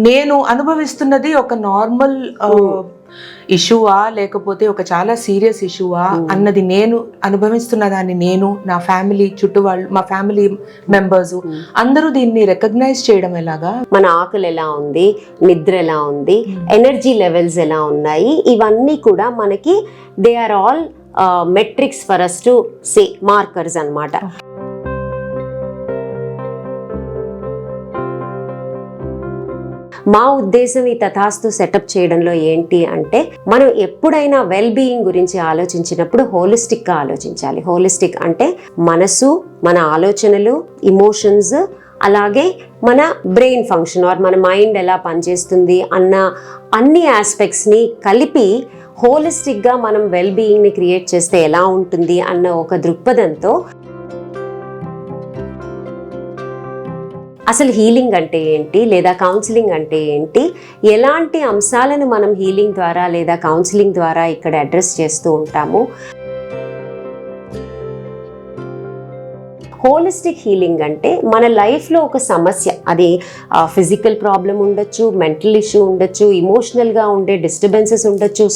నేను అనుభవిస్తున్నది ఒక నార్మల్ ఇష్యూవా లేకపోతే ఒక చాలా సీరియస్ ఇష్యూవా అన్నది నేను అనుభవిస్తున్న దాన్ని నేను, నా ఫ్యామిలీ చుట్టూ వాళ్ళు, మా ఫ్యామిలీ మెంబర్స్ అందరూ దీన్ని రికగ్నైజ్ చేయడం ఎలాగా, మన ఆకలి ఎలా ఉంది, నిద్ర ఎలా ఉంది, ఎనర్జీ లెవెల్స్ ఎలా ఉన్నాయి, ఇవన్నీ కూడా మనకి they are all metrics for us to say, markers అన్నమాట. మా ఉద్దేశం ఈ తథాస్తు సెటప్ చేయడంలో ఏంటి అంటే, మనం ఎప్పుడైనా వెల్ బీయింగ్ గురించి ఆలోచించినప్పుడు హోలిస్టిక్గా ఆలోచించాలి. హోలిస్టిక్ అంటే మనసు, మన ఆలోచనలు, ఇమోషన్స్, అలాగే మన బ్రెయిన్ ఫంక్షన్ ఆర్ మన మైండ్ ఎలా పనిచేస్తుంది అన్న అన్ని ఆస్పెక్ట్స్ని కలిపి హోలిస్టిక్గా మనం వెల్ బీయింగ్ని క్రియేట్ చేస్తే ఎలా ఉంటుంది అన్న ఒక దృక్పథంతో అసలు హీలింగ్ అంటే ఏంటి, లేదా కౌన్సిలింగ్ అంటే ఏంటి, ఎలాంటి అంశాలను మనం హీలింగ్ ద్వారా లేదా కౌన్సిలింగ్ ద్వారా ఇక్కడ అడ్రస్ చేస్తూ ఉంటాము. హోలిస్టిక్ హీలింగ్ అంటే మన లైఫ్లో ఒక సమస్య, అది ఫిజికల్ ప్రాబ్లం ఉండొచ్చు, మెంటల్ ఇష్యూ ఉండొచ్చు, ఇమోషనల్గా ఉండే డిస్టర్బెన్సెస్ ఉండొచ్చు,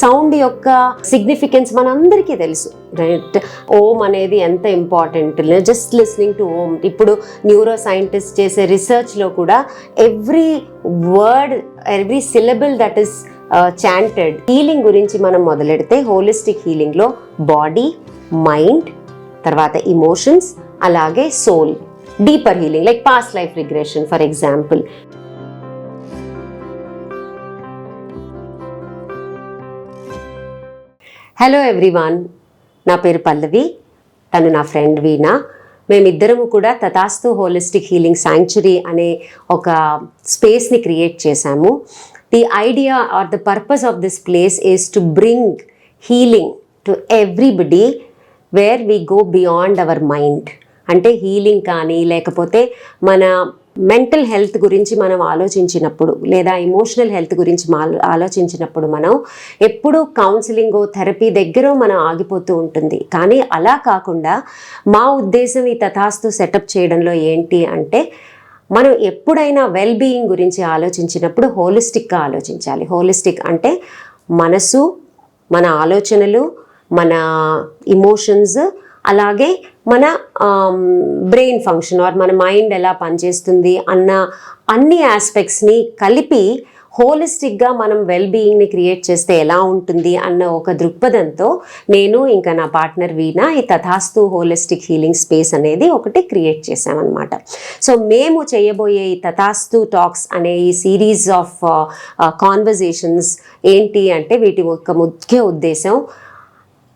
సౌండ్ యొక్క సిగ్నిఫికెన్స్ మనందరికీ తెలుసు, రైట్? ఓం అనేది ఎంత important, just listening to Om. ఇప్పుడు న్యూరో సైంటిస్ట్ చేసే రీసెర్చ్లో కూడా every word, every syllable that is chanted. Healing గురించి మనం మొదలెడితే హోలిస్టిక్ హీలింగ్లో బాడీ, మైండ్, తర్వాత ఇమోషన్స్, అలాగే soul. Deeper healing like past life regression for example. Hello everyone, నా పేరు పల్లవి, తను నా ఫ్రెండ్ వీణా. మేమిద్దరము కూడా తథాస్తు హోలిస్టిక్ హీలింగ్ శాంక్చురీ అనే ఒక స్పేస్ని క్రియేట్ చేశాము. The idea or the purpose of this place is to bring healing to everybody where we go beyond our mind. అంటే హీలింగ్ కానీ లేకపోతే మన మెంటల్ హెల్త్ గురించి మనం ఆలోచించినప్పుడు, లేదా ఇమోషనల్ హెల్త్ గురించి ఆలోచించినప్పుడు మనం ఎప్పుడు కౌన్సిలింగ్, థెరపీ దగ్గర మనం ఆగిపోతూ ఉంటుంది. కానీ అలా కాకుండా మా ఉద్దేశం ఈ తథాస్తు సెటప్ చేయడంలో ఏంటి అంటే, మనం ఎప్పుడైనా వెల్ బీయింగ్ గురించి ఆలోచించినప్పుడు హోలిస్టిక్గా ఆలోచించాలి. హోలిస్టిక్ అంటే మనసు, మన ఆలోచనలు, మన ఇమోషన్స్, అలాగే మన బ్రెయిన్ ఫంక్షన్ ఆర్ మన మైండ్ ఎలా పనిచేస్తుంది అన్న అన్ని ఆస్పెక్ట్స్ని కలిపి హోలిస్టిక్గా మనం వెల్ బీయింగ్ని క్రియేట్ చేస్తే ఎలా ఉంటుంది అన్న ఒక దృక్పథంతో నేను ఇంకా నా పార్ట్నర్ వీణా ఈ తథాస్తు హోలిస్టిక్ హీలింగ్ స్పేస్ అనేది ఒకటి క్రియేట్ చేసామన్నమాట. సో మేము చేయబోయే ఈ తథాస్తు టాక్స్ అనే ఈ సిరీస్ ఆఫ్ కాన్వర్జేషన్స్ ఏంటి అంటే, వీటి యొక్క ముఖ్య ఉద్దేశం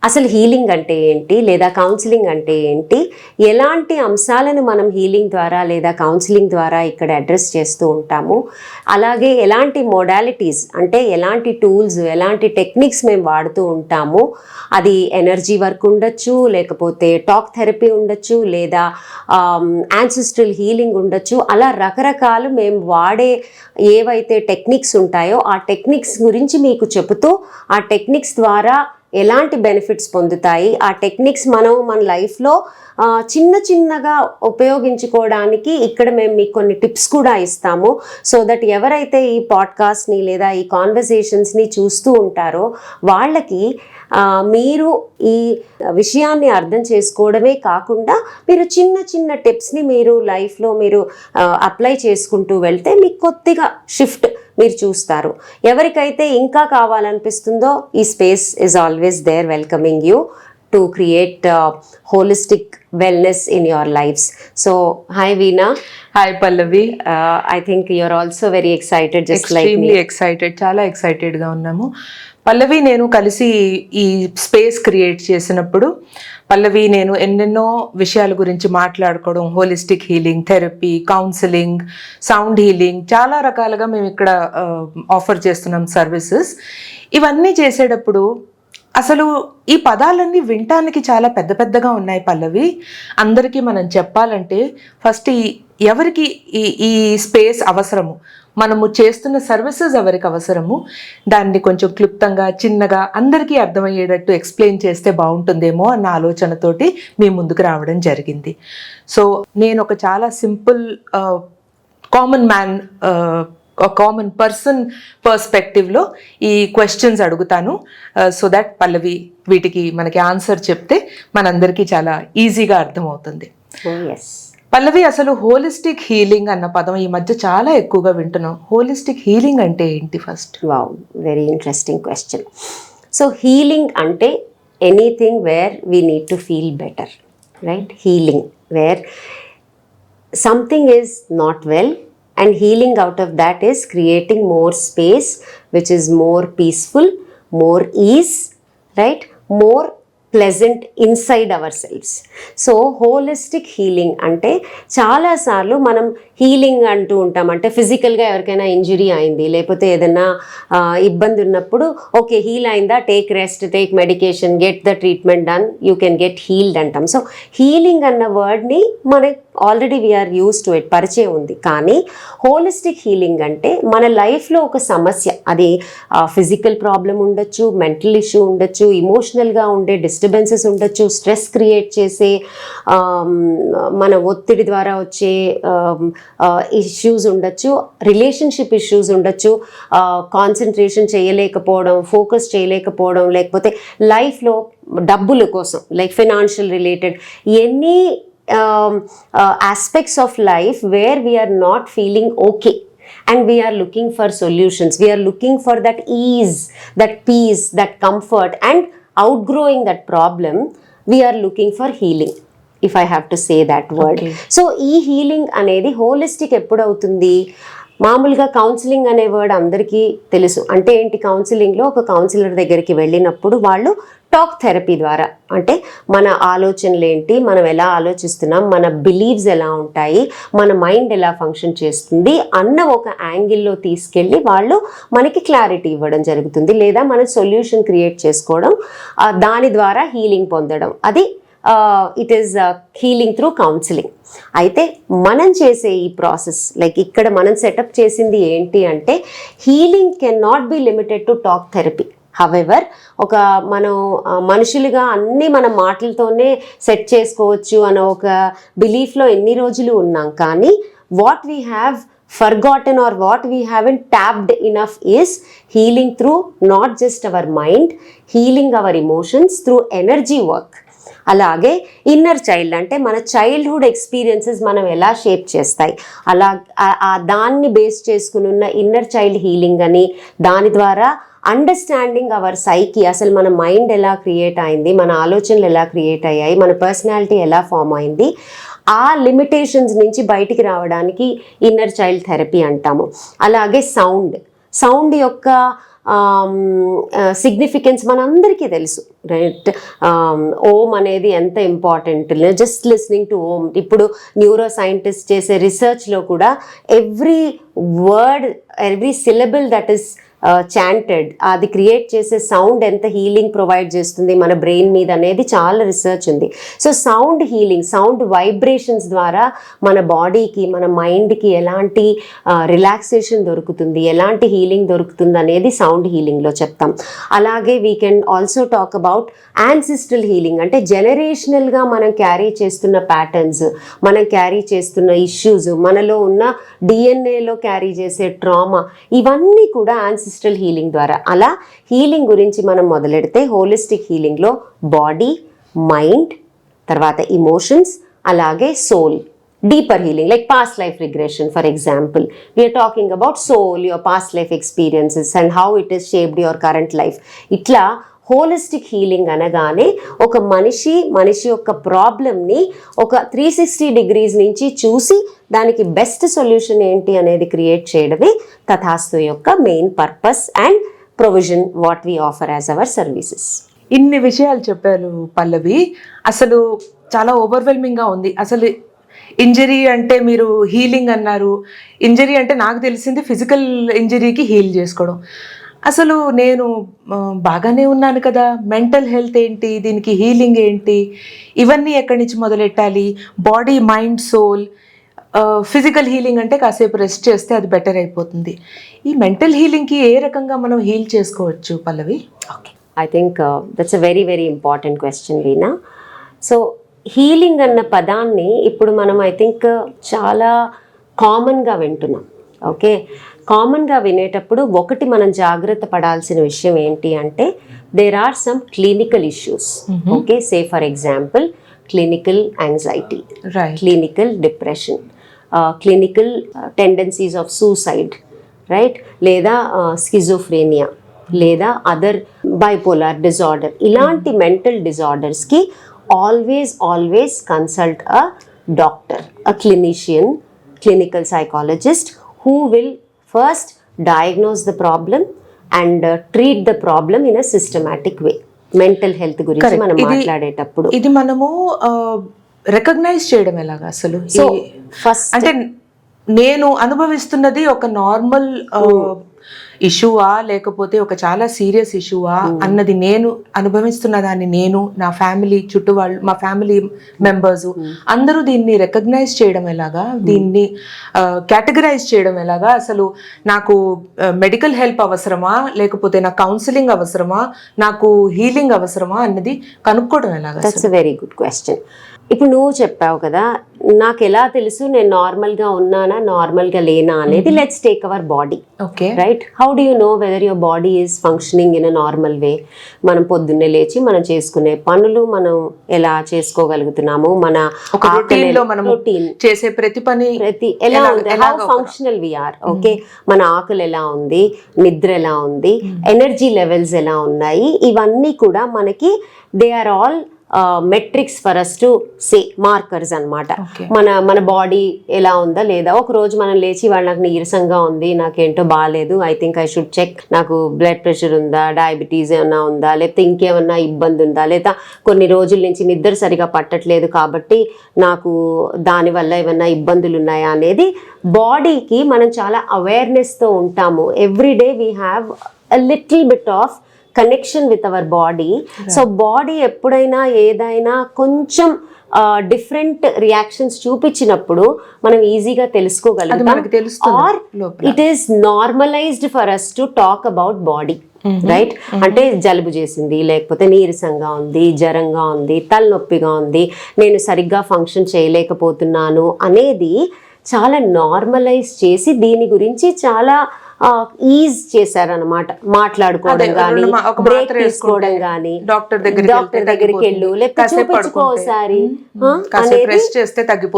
అసలు హీలింగ్ అంటే ఏంటి, లేదా కౌన్సిలింగ్ అంటే ఏంటి, ఎలాంటి అంశాలను మనం హీలింగ్ ద్వారా లేదా కౌన్సిలింగ్ ద్వారా ఇక్కడ అడ్రస్ చేస్తూ ఉంటాము, అలాగే ఎలాంటి మోడాలిటీస్ అంటే ఎలాంటి టూల్స్, ఎలాంటి టెక్నిక్స్ మేము వాడుతూ ఉంటాము. అది ఎనర్జీ వర్క్ ఉండొచ్చు, లేకపోతే టాక్ థెరపీ ఉండొచ్చు, లేదా యాన్సిస్ట్రల్ హీలింగ్ ఉండొచ్చు. అలా రకరకాలు మేము వాడే ఏవైతే టెక్నిక్స్ ఉంటాయో ఆ టెక్నిక్స్ గురించి మీకు చెబుతూ, ఆ టెక్నిక్స్ ద్వారా ఎలాంటి బెనిఫిట్స్ పొందుతాయి, ఆ టెక్నిక్స్ మనం మన లైఫ్లో చిన్న చిన్నగా ఉపయోగించుకోవడానికి ఇక్కడ మేము మీకు కొన్ని టిప్స్ కూడా ఇస్తాము. సో దట్ ఎవరైతే ఈ పాడ్కాస్ట్ని లేదా ఈ కాన్వర్సేషన్స్ని చూస్తూ ఉంటారో వాళ్ళకి మీరు ఈ విషయాన్ని అర్థం చేసుకోవడమే కాకుండా మీరు చిన్న చిన్న టిప్స్ని మీరు లైఫ్లో మీరు అప్లై చేసుకుంటూ వెళ్తే మీకు కొద్దిగా షిఫ్ట్ మీరు చూస్తారు. ఎవరికైతే ఇంకా కావాలనిపిస్తుందో ఈ space is always there welcoming you to create holistic wellness in your lives. So hi Veena. Hi Pallavi. I think you're also very excited just Extremely like me. Extremely excited, చాలా excited గా ఉన్నాము. పల్లవి నేను కలిసి ఈ space create చేసినప్పుడు పల్లవి నేను ఎన్నెన్నో విషయాల గురించి మాట్లాడుకోవడం, holistic healing, therapy, counselling, sound healing, చాలా రకాలుగా మేము ఇక్కడ ఆఫర్ చేస్తున్నాం సర్వీసెస్. ఇవన్నీ చేసేటప్పుడు అసలు ఈ పదాలన్నీ వినటానికి చాలా పెద్ద పెద్దగా ఉన్నాయి పల్లవి. అందరికీ మనం చెప్పాలంటే ఫస్ట్ ఎవరికి ఈ స్పేస్ అవసరము, మనము చేస్తున్న సర్వీసెస్ ఎవరికి అవసరము దాన్ని కొంచెం క్లుప్తంగా చిన్నగా అందరికీ అర్థమయ్యేటట్టు ఎక్స్ప్లెయిన్ చేస్తే బాగుంటుందేమో అన్న ఆలోచనతోటి మీ ముందుకు రావడం జరిగింది. సో నేను ఒక చాలా simple common man common person పర్స్పెక్టివ్లో ఈ క్వశ్చన్స్ అడుగుతాను, సో దట్ పల్లవి వీటికి మనకి ఆన్సర్ చెప్తే మనందరికీ చాలా ఈజీగా అర్థమవుతుంది. పల్లవి, అసలు హోలిస్టిక్ హీలింగ్ అన్న పదం ఈ మధ్య చాలా ఎక్కువగా వింటున్నాం. హోలిస్టిక్ హీలింగ్ అంటే ఏంటి first? Wow, very interesting question. So healing అంటే anything where we need to feel better, right? Healing where something is not well, and healing out of that is creating more space which is more peaceful, more ease, right? More pleasant inside our selfs. So holistic healing అంటే చాలాసార్లు మనం healing అంటూ ఉంటాం, అంటే ఫిజికల్గా ఎవరికైనా injury అయింది లేకపోతే ఏదైనా ఇబ్బంది ఉన్నప్పుడు ఓకే హీల్ అయిందా, take rest, take medication, get the treatment done, you can get healed అంటాం. సో హీలింగ్ అన్న వర్డ్ని మనకి already we're use to it, పరిచయం ఉంది. కానీ హోలిస్టిక్ హీలింగ్ అంటే మన లైఫ్లో ఒక సమస్య, అది ఫిజికల్ ప్రాబ్లం ఉండొచ్చు, మెంటల్ ఇష్యూ ఉండొచ్చు, ఇమోషనల్గా ఉండే డిస్టర్బెన్సెస్ ఉండొచ్చు, స్ట్రెస్ క్రియేట్ చేసే మన ఒత్తిడి ద్వారా వచ్చే ఇష్యూస్ ఉండొచ్చు, రిలేషన్షిప్ ఇష్యూస్ ఉండొచ్చు, కాన్సన్ట్రేషన్ చేయలేకపోవడం, ఫోకస్ చేయలేకపోవడం, లేకపోతే లైఫ్లో డబ్బుల కోసం like financial related any aspects of life where we are not feeling okay and we are looking for solutions, we are looking for that ease, that peace, that comfort, and outgrowing that problem we are looking for healing, if I have to say that word. Okay. So ee healing anedi holistic eppudu avutundi? మామూలుగా counselling అనే word అందరికీ తెలుసు. అంటే ఏంటి, కౌన్సిలింగ్లో ఒక councillor దగ్గరికి వెళ్ళినప్పుడు వాళ్ళు టాక్ థెరపీ ద్వారా, అంటే మన ఆలోచనలు ఏంటి, మనం ఎలా ఆలోచిస్తున్నాం, మన బిలీవ్స్ ఎలా ఉంటాయి, మన మైండ్ ఎలా ఫంక్షన్ చేస్తుంది అన్న ఒక యాంగిల్లో తీసుకెళ్ళి వాళ్ళు మనకి క్లారిటీ ఇవ్వడం జరుగుతుంది, లేదా మన సొల్యూషన్ క్రియేట్ చేసుకోవడం, దాని ద్వారా హీలింగ్ పొందడం. అది it is healing through counselling. అయితే మనం చేసే ఈ ప్రాసెస్, లైక్ ఇక్కడ మనం సెటప్ చేసింది ఏంటి అంటే, healing can not be limited to talk therapy. However, ఒక మనం మనుషులుగా అన్నీ మన మాటలతోనే సెట్ చేసుకోవచ్చు అన్న ఒక బిలీఫ్లో ఎన్ని రోజులు ఉన్నాం. కానీ what we have forgotten or what we haven't tapped enough is healing through not just our mind, healing our emotions through energy work. అలాగే ఇన్నర్ చైల్డ్ అంటే మన చైల్డ్హుడ్ ఎక్స్పీరియన్సెస్ మనం ఎలా షేప్ చేస్తాయి, అలా దాన్ని బేస్ చేసుకుని ఉన్న ఇన్నర్ చైల్డ్ హీలింగ్ అని, దాని ద్వారా అండర్స్టాండింగ్ అవర్ సైకి, అసలు మన మైండ్ ఎలా క్రియేట్ అయింది, మన ఆలోచనలు ఎలా క్రియేట్ అయ్యాయి, మన పర్సనాలిటీ ఎలా ఫామ్ అయింది, ఆ లిమిటేషన్స్ నుంచి బయటికి రావడానికి ఇన్నర్ చైల్డ్ థెరపీ అంటాము. అలాగే సౌండ్ యొక్క సిగ్నిఫికెన్స్ మనందరికీ తెలుసు, రైట్? ఓం అనేది ఎంత important, just listening to Om. ఇప్పుడు న్యూరో సైంటిస్ట్ చేసే రీసెర్చ్లో కూడా every word, every syllable that is chanted, అది క్రియేట్ చేసే సౌండ్ ఎంత హీలింగ్ ప్రొవైడ్ చేస్తుంది మన బ్రెయిన్ మీద అనేది చాలా రీసెర్చ్ ఉంది. So sound healing, sound vibrations ద్వారా మన బాడీకి, మన మైండ్కి ఎలాంటి రిలాక్సేషన్ దొరుకుతుంది, ఎలాంటి హీలింగ్ దొరుకుతుంది అనేది సౌండ్ హీలింగ్లో చెప్తాం. అలాగే we can also talk about ancestral healing, అంటే జనరేషనల్గా మనం క్యారీ చేస్తున్న ప్యాటర్న్స్, మనం క్యారీ చేస్తున్న ఇష్యూస్, మనలో ఉన్న డిఎన్ఏలో క్యారీ చేసే ట్రామా, ఇవన్నీ కూడా యాన్సిస్ట్రల్ హీలింగ్ ద్వారా. అలా హీలింగ్ గురించి మనం మొదలెడితే హోలిస్టిక్ హీలింగ్లో బాడీ, మైండ్, తర్వాత ఇమోషన్స్, అలాగే soul, deeper healing like past life regression for example. We're talking about soul, your past life experiences and how it is shaped your current life. ఇట్లా holistic healing అనగానే ఒక మనిషి యొక్క ప్రాబ్లమ్ని ఒక 360 డిగ్రీస్ నుంచి చూసి దానికి బెస్ట్ సొల్యూషన్ ఏంటి అనేది క్రియేట్ చేయడమే తథాస్తు యొక్క main purpose and provision what we offer as our services. ఇన్ని విషయాలు చెప్పారు పల్లవి, అసలు చాలా ఓవర్వెల్మింగ్గా ఉంది. అసలు ఇంజరీ అంటే మీరు హీలింగ్ అన్నారు, ఇంజరీ అంటే నాకు తెలిసింది ఫిజికల్ ఇంజరీకి హీల్ చేసుకోవడం. అసలు నేను బాగానే ఉన్నాను కదా, మెంటల్ హెల్త్ ఏంటి, దీనికి హీలింగ్ ఏంటి, ఇవన్నీ ఎక్కడి నుంచి మొదలెట్టాలి, body, mind, soul, physical healing అంటే కాసేపు రెస్ట్ చేస్తే అది బెటర్ అయిపోతుంది. ఈ మెంటల్ హీలింగ్కి ఏ రకంగా మనం హీల్ చేసుకోవచ్చు Pallavi? Okay, I think that's a very very important question Veena. So healing అన్న పదాన్ని ఇప్పుడు మనం ఐ థింక్ చాలా కామన్గా వింటున్నాం. ఓకే, కామన్గా వినేటప్పుడు ఒకటి మనం జాగ్రత్త పడాల్సిన విషయం ఏంటి అంటే there are some clinical issues. Okay, say for example clinical anxiety, clinical depression, clinical tendencies of suicide, right, లేదా స్కిజోఫ్రేనియా, లేదా అదర్ బైపోలార్ డిజార్డర్. ఇలాంటి మెంటల్ డిజార్డర్స్కి always consult a doctor, a clinician, clinical psychologist who will first diagnose the problem and treat the problem in a systematic way. Mental health గురించి మనం మాట్లాడేటప్పుడు ఇది మనము recognise చేయడం ఎలాగా అసలు? సో ఫస్ట్ అంటే నేను అనుభవిస్తున్నది ఒక నార్మల్ ఇష్యూవా లేకపోతే ఒక చాలా సీరియస్ ఇష్యూవా అన్నది నేను అనుభవిస్తున్న దాన్ని నేను, నా ఫ్యామిలీ చుట్టూ వాళ్ళు, మా ఫ్యామిలీ మెంబర్స్ అందరూ దీన్ని రికగ్నైజ్ చేయడం ఎలాగా, దీన్ని కేటగరైజ్ చేయడం ఎలాగా? అసలు నాకు మెడికల్ హెల్ప్ అవసరమా లేకపోతే నాకు కౌన్సిలింగ్ అవసరమా, నాకు హీలింగ్ అవసరమా అన్నది కనుక్కోవడం ఎలాగా? That's a very good question. ఇప్పుడు నువ్వు చెప్పావు కదా, నాకు ఎలా తెలుసు నేను నార్మల్గా ఉన్నానా నార్మల్గా లేనా అనేది. Let's take our body. Okay, right, how do you know whether your body is functioning in a normal వే? మనం పొద్దున్నే లేచి మనం చేసుకునే పనులు మనం ఎలా చేసుకోగలుగుతున్నాము, మన రొటీన్ చేసే ప్రతి ఎలా ఉంది, how functional we are. Okay, మన ఆకలి ఎలా ఉంది, నిద్ర ఎలా ఉంది, ఎనర్జీ లెవెల్స్ ఎలా ఉన్నాయి, ఇవన్నీ కూడా మనకి they are all metrics for us to say, markers అనమాట. మన బాడీ ఎలా ఉందా లేదా. ఒక రోజు మనం లేచి వాళ్ళు నాకు నీరసంగా ఉంది, నాకేంటో బాగాలేదు, I think I should check, నాకు బ్లడ్ ప్రెషర్ ఉందా, డయాబెటీస్ ఏమన్నా ఉందా, లేకపోతే ఇంకేమన్నా ఇబ్బంది ఉందా, లేదా కొన్ని రోజుల నుంచి నిద్ర సరిగా పట్టట్లేదు కాబట్టి నాకు దానివల్ల ఏమన్నా ఇబ్బందులు ఉన్నాయా అనేది బాడీకి మనం చాలా అవేర్నెస్తో ఉంటాము. Everyday we have a little bit of connection with our body. So body ఎప్పుడైనా ఏదైనా కొంచెం డిఫరెంట్ రియాక్షన్స్ చూపించినప్పుడు మనం ఈజీగా తెలుసుకోగలుగుతాం. Or it is normalised for us to talk about body, right. అంటే జలుబు చేసింది, లేకపోతే నీరసంగా ఉంది, జ్వరంగా ఉంది, తలనొప్పిగా ఉంది, నేను సరిగ్గా ఫంక్షన్ చేయలేకపోతున్నాను అనేది చాలా నార్మలైజ్ చేసి దీని గురించి చాలా ఈజ్ చేశారనమాట. మాట్లాడుకోవడం కానీ, బ్రేక్ తీసుకోవడం కానీ, డాక్టర్ దగ్గరికి వెళ్ళు, లేకపోతే చూపించుకోసారి అనేది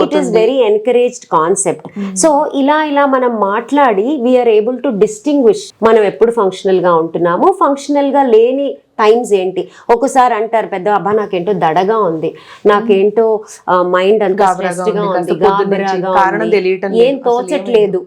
it is very encouraged concept. So ఇలా మనం మాట్లాడి వీఆర్ ఏబుల్ టు డిస్టింగ్విష్ మనం ఎప్పుడు ఫంక్షనల్ గా ఉంటున్నాము, ఫంక్షనల్ గా లేని టైమ్స్ ఏంటి. ఒకసారి అంటారు పెద్ద, అబ్బా నాకేంటో దడగా ఉంది, నాకేంటో మైండ్ అంతా స్ట్రెస్డ్ గా ఉంది, గాబరాగా ఉంది, ఏం తోచట్లేదు,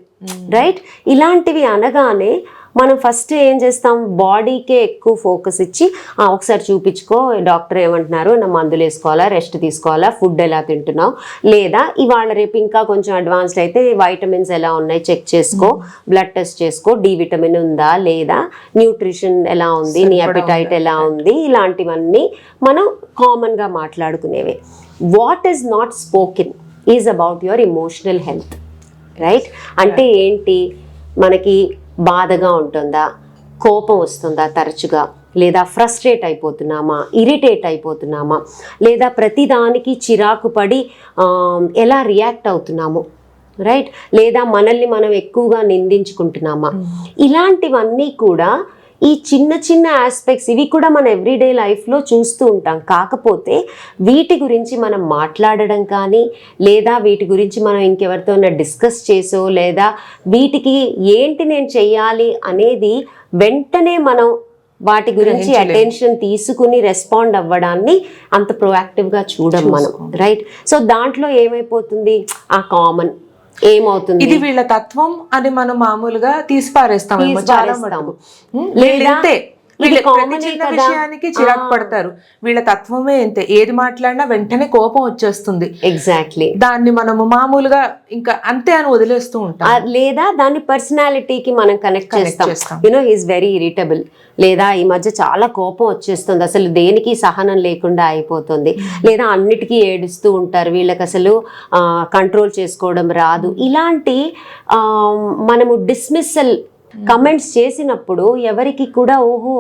రైట్. ఇలాంటివి అనగానే మనం ఫస్ట్ ఏం చేస్తాం, బాడీకే ఎక్కువ ఫోకస్ ఇచ్చి ఒకసారి చూపించుకో, డాక్టర్ ఏమంటున్నారు, నా మందులు వేసుకోవాలా, రెస్ట్ తీసుకోవాలా, ఫుడ్ ఎలా తింటున్నావు, లేదా ఇవాళ రేపు ఇంకా కొంచెం అడ్వాన్స్డ్ అయితే వైటమిన్స్ ఎలా ఉన్నాయి చెక్ చేసుకో, బ్లడ్ టెస్ట్ చేసుకో, డి విటమిన్ ఉందా లేదా, న్యూట్రిషన్ ఎలా ఉంది, నీ అపిటైట్ ఎలా ఉంది, ఇలాంటివన్నీ మనం కామన్గా మాట్లాడుకునేవే. What is not spoken is about your emotional health, right. అంటే ఏంటి, మనకి బాధగా ఉంటుందా, కోపం వస్తుందా తరచుగా, లేదా ఫ్రస్ట్రేట్ అయిపోతున్నామా, ఇరిటేట్ అయిపోతున్నామా, లేదా ప్రతిదానికి చిరాకు పడి ఎలా రియాక్ట్ అవుతున్నాము, రైట్, లేదా మనల్ని మనం ఎక్కువగా నిందించుకుంటున్నామా. ఇలాంటివన్నీ కూడా ఈ చిన్న చిన్న ఆస్పెక్ట్స్, ఇవి కూడా మన ఎవ్రీడే లైఫ్లో చూస్తూ ఉంటాం. కాకపోతే వీటి గురించి మనం మాట్లాడడం కానీ, లేదా వీటి గురించి మనం ఇంకెవరితోనైనా డిస్కస్ చేసో, లేదా వీటికి ఏంటి నేను చెయ్యాలి అనేది వెంటనే మనం వాటి గురించి అటెన్షన్ తీసుకుని రెస్పాండ్ అవ్వడాన్ని అంత ప్రొయాక్టివ్గా చూడం మనం, రైట్. సో దాంట్లో ఏమైపోతుంది, ఆ కామన్ ఏమవుతుంది, ఇది వీళ్ళ తత్వం అని మనం మామూలుగా తీసిపారేస్తాం. లేదా వీళ్ళకి ప్రతి చిన్న విషయానికి చిరాకు పడతారు. వీళ్ళ తత్వమే అంతే, ఏది మాట్లాడినా వెంటనే కోపం వచ్చేస్తుంది. ఎగ్జాక్ట్లీ. దాన్ని మనము మామూలుగా ఇంకా అంతే అని వదిలేస్తూ ఉంటాం, లేదా దాని పర్సనాలిటీకి మనం కనెక్ట్ చేస్తాం. యూనో హీస్ వెరీ ఇరిటబుల్, లేదా ఈ మధ్య చాలా కోపం వచ్చేస్తుంది, అసలు దేనికి సహనం లేకుండా అయిపోతుంది, లేదా అన్నిటికీ ఏడుస్తూ ఉంటారు, వీళ్ళకి అసలు కంట్రోల్ చేసుకోవడం రాదు. ఇలాంటి మనము డిస్మిస్సల్ కమెంట్స్ చేసినప్పుడు ఎవరికి కూడా ఓహో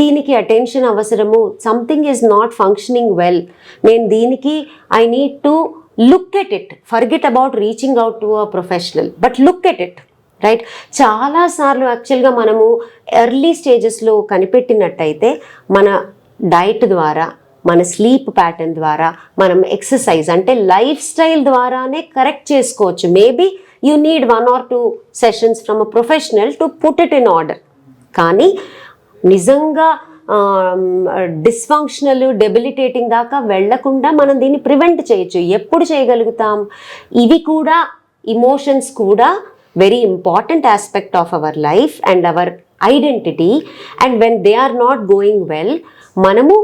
దీనికి అటెన్షన్ అవసరము, something is not functioning well, నేను దీనికి I need to look at it, forget about reaching out to a professional, but look at it, right? చాలాసార్లు యాక్చువల్గా మనము ఎర్లీ స్టేజెస్లో కనిపెట్టినట్టయితే మన డైట్ ద్వారా, మన స్లీప్ ప్యాటర్న్ ద్వారా, మనం ఎక్సర్సైజ్ అంటే లైఫ్ స్టైల్ ద్వారానే కరెక్ట్ చేసుకోవచ్చు. Maybe you need 1 or 2 sessions from a professional to put it in order. కానీ నిజంగా డిస్ఫంక్షనల్, డెబిలిటేటింగ్ దాకా వెళ్లకుండా మనం దీన్ని ప్రివెంట్ చేయొచ్చు. ఎప్పుడు చేయగలుగుతాం? ఇవి కూడా, ఇమోషన్స్ కూడా very important aspect of our life and our identity, and when they are not going well, మనము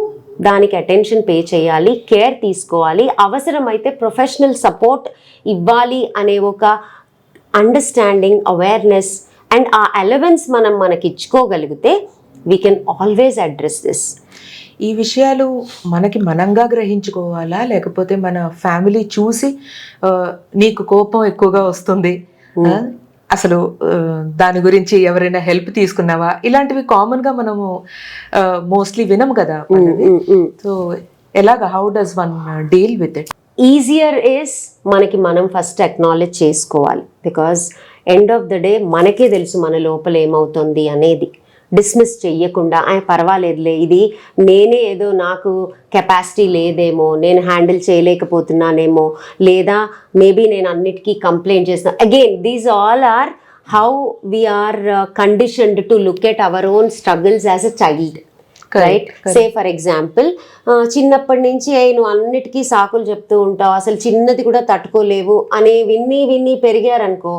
దానికి అటెన్షన్ పే చేయాలి, కేర్ తీసుకోవాలి, అవసరమైతే ప్రొఫెషనల్ సపోర్ట్ ఇవ్వాలి అనే ఒక అండర్స్టాండింగ్, అవేర్నెస్ అండ్ ఆ అలవెన్స్ మనకి ఇచ్చుకోగలిగితే we can always address this. ఈ విషయాలు మనకి మనంగా గ్రహించుకోవాలా, లేకపోతే మన ఫ్యామిలీ చూసి నీకు కోపం ఎక్కువగా వస్తుంది, అసలు దాని గురించి ఎవరైనా హెల్ప్ తీసుకున్నావా, ఇలాంటివి కామన్ గా మనము మోస్ట్లీ వినం కదా. సో ఎలాగా, how does one deal with it? Easier is మనకి మనం ఫస్ట్ అక్నాలెడ్జ్ చేసుకోవాలి. Because end of the day మనకే తెలుసు మన లోపల ఏమవుతుంది అనేది. డిస్మిస్ చెయ్యకుండా పర్వాలేదులే, ఇది నేనే ఏదో నాకు కెపాసిటీ లేదేమో, నేను హ్యాండిల్ చేయలేకపోతున్నానేమో, లేదా మేబీ నేను అన్నిటికీ కంప్లైంట్ చేసిన. Again these all are how we're conditioned to look at our own struggles as a child, right? Say for example, చిన్నప్పటి నుంచి నువ్వు అన్నిటికీ సాకులు చెప్తూ ఉంటావు, అసలు చిన్నది కూడా తట్టుకోలేవు అనే విన్ని పెరిగారనుకో,